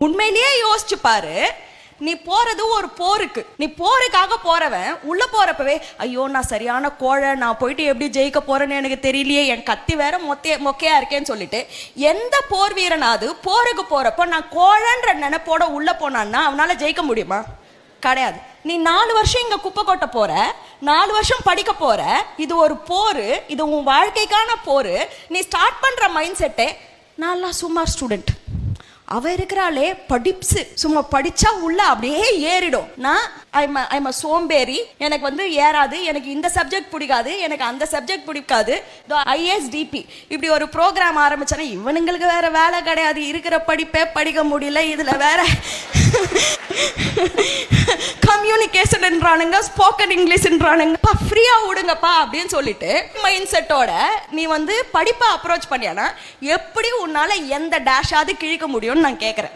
உண்மையிலேயே யோசிச்சு பாரு. நீ போறது ஒரு போருக்கு, நீ போருக்காக போறவன் உள்ள போறப்பவே ஐயோ நான் சரியான கோழை, நான் போயிட்டு எப்படி ஜெயிக்க போறேன்னு எனக்கு தெரியலையே, என் கத்தி வேற மொக்கையா இருக்கேன்னு சொல்லிட்டு எந்த போர் வீரனாவது போருக்கு போறப்போ நான் கோழன்ற நினைப்போட உள்ள போனான்னா அவனால ஜெயிக்க முடியுமா? கிடையாது. நீ 4 வருஷம் இங்க குப்பை கொட்ட போற, 4 வருஷம் படிக்க போற, இது ஒரு போரு, இது உன் வாழ்க்கைக்கான போரு. நீ ஸ்டார்ட் பண்ற மைண்ட் செட்டே நான் சும்மா ஸ்டூடெண்ட், அவ இருக்கிறாளே படிப்ஸு, சும்மா படிச்சா உள்ள அப்படியே ஏறிடும். நான் ஐம் சோம்பேறி, எனக்கு ஏறாது, எனக்கு இந்த சப்ஜெக்ட் பிடிக்காது, எனக்கு அந்த சப்ஜெக்ட் பிடிக்காது. ISDP இப்படி ஒரு ப்ரோக்ராம் ஆரம்பிச்சானே இவனுங்களுக்கு வேற வேலை கிடையாது, இருக்கிற படிப்பே படிக்க முடியல, இதுல வேற கம்யூனிகேஷன்ன்றானுங்க, ஸ்போக்கன் இங்கிலீஷ்ன்றானுங்க, ஃப்ரீயா விடுங்கப்பா அப்படின்னு சொல்லிட்டு மைண்ட் செட்டோட நீ படிப்பை அப்ரோச் பண்ணியானா எப்படி உன்னால எந்த டேஷாவது கிழிக்க முடியும்னு நான் கேட்குறேன்.